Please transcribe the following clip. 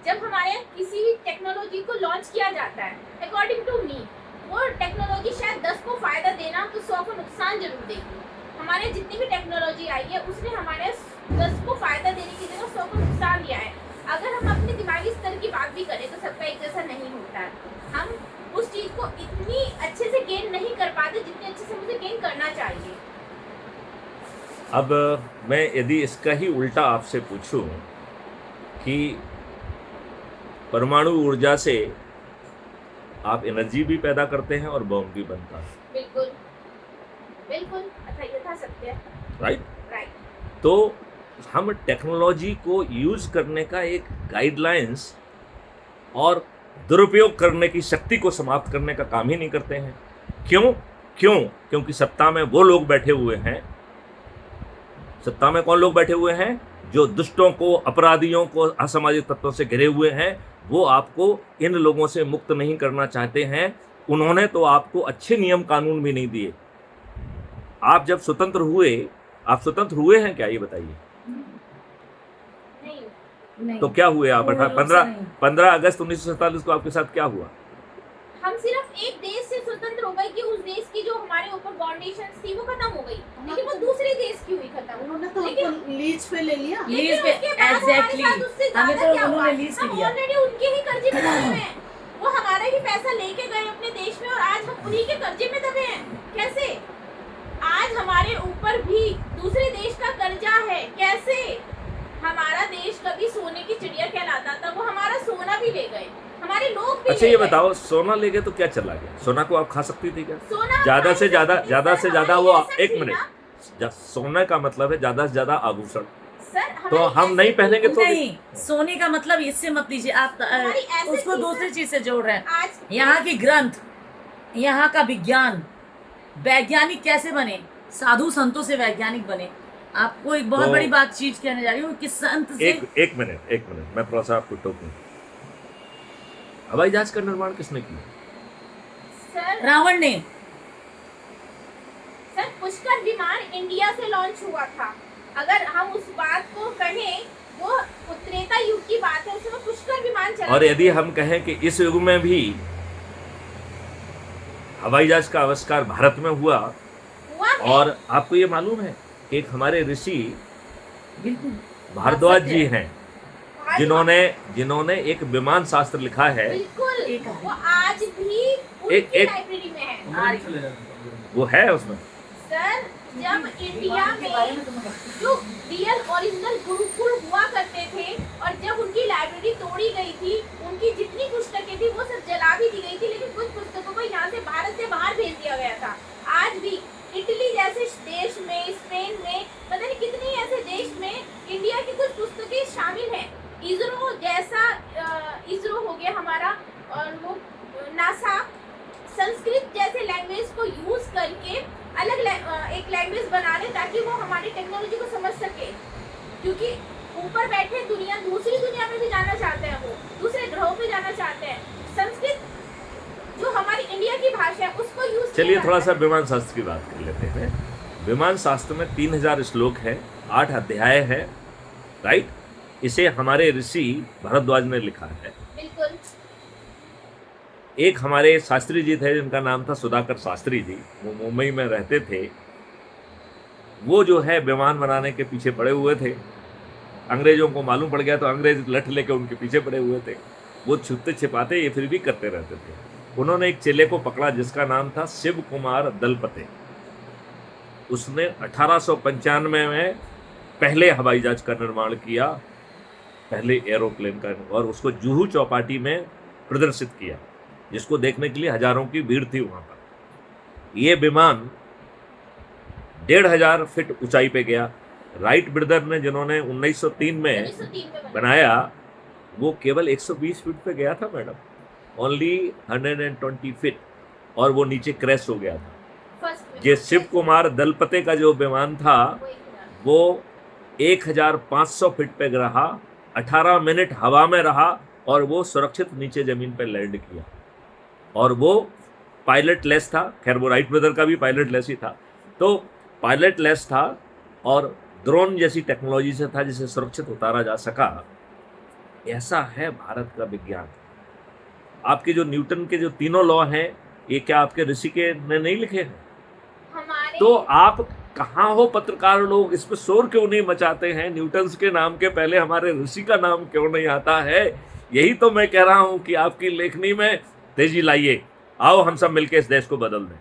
जब हमारे यहाँ किसी भी टेक्नोलॉजी को लॉन्च किया जाता है, अकॉर्डिंग टू मी वो टेक्नोलॉजी शायद 10 को फायदा देना तो 100 को नुकसान जरूर देगी। हमारे जितनी भी टेक्नोलॉजी आई है उसने हमारे 10 को फायदा देने की जगह 100 को नुकसान दिया है। अगर हम अपने दिमागी स्तर की बात भी करें तो सबका एक जैसा नहीं होता है। हम उस चीज को इतनी अच्छे से गेन नहीं कर पाते जितने अच्छे से मुझे गेन करना चाहिए। अब मैं यदि इसका ही उल्टा आपसे पूछूं कि परमाणु ऊर्जा से आप एनर्जी भी पैदा करते हैं और बॉम्ब भी बनता है। बिल्कुल बिल्कुल यथा सत्य है। राइट। राइट। तो हम टेक्नोलॉजी को यूज करने का एक गाइडलाइंस और दुरुपयोग करने की शक्ति को समाप्त करने का काम ही नहीं करते हैं। क्योंकि सत्ता में वो लोग बैठे हुए हैं। सत्ता में कौन लोग बैठे हुए हैं? जो दुष्टों को, अपराधियों को, असामाजिक तत्वों से घिरे हुए हैं। वो आपको इन लोगों से मुक्त नहीं करना चाहते हैं। उन्होंने तो आपको अच्छे नियम कानून भी नहीं दिए। आप जब स्वतंत्र हुए, आप स्वतंत्र हुए हैं क्या, ये बताइए। नहीं। तो क्या हुए आप? 15 अगस्त 1947 को आपके साथ क्या हुआ? हम सिर्फ एक देश से स्वतंत्र हो गए कि उस देश की जो हमारे ऊपर फाउंडेशन थी वो खत्म हो गई, लेकिन वो दूसरे देश की हुई खत्म। उन्होंने तो लीज पे ले लिया। लीज पे एग्जैक्टली हमें तो उन्होंने लीज पे लिया। ऑलरेडी उनके ही कर्जे में दबे हैं। वो हमारा ही पैसा लेके गए अपने देश में और आज हम उन्हीं के कर्जे में दबे हैं। कैसे? आज हमारे ऊपर भी दूसरे देश का कर्जा है। कैसे? हमारा देश कभी सोने की चिड़िया कहलाता था, वो हमारा सोना भी ले गए, हमारे लोग भी। अच्छा ये बताओ, सोना ले गए तो क्या चला गया? सोना को आप खा सकती थी क्या? सोना ज्यादा से ज्यादा वो एक मिनट। मिनट, सोने का मतलब है ज्यादा से ज्यादा आभूषण। सर तो हम नहीं पहनेंगे तो नहीं, सोने का मतलब इससे मत लीजिए आप, उसको दूसरी चीज से जोड़ रहे हैं। आज यहाँ की ग्रंथ, यहाँ का विज्ञान, वैज्ञानिक कैसे बने? साधु संतों से वैज्ञानिक बने। आपको एक बहुत बड़ी बात चीज कहने जा रही हूँ कि संत से एक मिनट मैं थोड़ा सा आपको टोकूं। हवाई जहाज का निर्माण किसने किया? सर रावण ने। सर पुष्कर विमान इंडिया से लॉन्च हुआ था। अगर हम उस बात को कहें, वो त्रेता युग की बात है, उसमें पुष्कर विमान चला। और यदि हम कहें कि इस युग में भी हवाई जहाज का आविष्कार भारत में हुआ और आपको ये मालूम है कि एक हमारे ऋषि बिल्कुल भारद्वाज जी हैं जिन्होंने एक विमान शास्त्र लिखा है। बिल्कुल, वो आज भी उनकी लाइब्रेरी में है। वो है उसमें। सर जब इंडिया में जो रियल ओरिजिनल गुरुकुल हुआ करते थे और जब उनकी लाइब्रेरी तोड़ी गई थी, उनकी जितनी पुस्तकें थी वो सब जला भी दी गई थी, लेकिन कुछ पुस्तकों को यहाँ से भारत से बाहर भेज दिया गया था। आज भी इटली जैसे देश में, स्पेन में, पता नहीं कितने ऐसे देश में इंडिया की कुछ पुस्तकें शामिल हैं। इसरो जैसा, इसरो हो गया हमारा, और वो नासा, संस्कृत जैसे लैंग्वेज को यूज करके अलग एक लैंग्वेज बना रहे ताकि वो हमारी टेक्नोलॉजी को समझ सके। क्योंकि ऊपर बैठे दुनिया, दूसरी दुनिया में भी जाना चाहते हैं, वो दूसरे ग्रहों पे जाना चाहते हैं। संस्कृत जो हमारी इंडिया की भाषा है उसको यूज। चलिए थोड़ा सा विमान शास्त्र की बात कर लेते हैं। विमान शास्त्र में 3000 श्लोक है, 8 अध्याय है। राइट। इसे हमारे ऋषि भारद्वाज ने लिखा है। बिल्कुल। एक हमारे शास्त्री जी थे जिनका नाम था सुधाकर शास्त्री जी, वो मुंबई में रहते थे। वो जो है विमान बनाने के पीछे पड़े हुए थे। अंग्रेजों को मालूम पड़ गया तो अंग्रेज लठ लेके उनके पीछे पड़े हुए थे। वो छुपते छिपाते ये फिर भी करते रहते थे। उन्होंने एक चेले को पकड़ा जिसका नाम था शिव कुमार दलपते। उसने 1895 में पहले हवाई जहाज का निर्माण किया, पहले एरोप्लेन का, और उसको जुहू चौपाटी में प्रदर्शित किया, जिसको देखने के लिए हजारों की भीड़ थी वहाँ पर। ये विमान 1500 फीट ऊंचाई पे गया। राइट ब्रदर ने, जिन्होंने 1903 में बनाया, वो केवल 120 फीट पे गया था मैडम, ओनली 120 फीट, और वो नीचे क्रैश हो गया था। ये शिव कुमार दलपते का जो विमान था वो 1500 फीट पे रहा, 18 मिनट हवा में रहा और वो सुरक्षित नीचे जमीन पे लैंड किया। और वो पायलट लेस था। खैर वो राइट ब्रदर का भी पायलट लेस ही था। तो पायलट लेस था और ड्रोन जैसी टेक्नोलॉजी से था जिसे सुरक्षित उतारा जा सका। ऐसा है भारत का विज्ञान। आपके जो न्यूटन के जो तीनों लॉ हैं, ये क्या आपके ऋषि के ने नहीं लिखे हैं? हमारे तो आप कहाँ हो पत्रकार लोग, इस पर शोर क्यों नहीं मचाते हैं? न्यूटन के नाम के पहले हमारे ऋषि का नाम क्यों नहीं आता है? यही तो मैं कह रहा हूं कि आपकी लेखनी में तेजी लाइए। आओ हम सब मिलकर इस देश को बदल दें।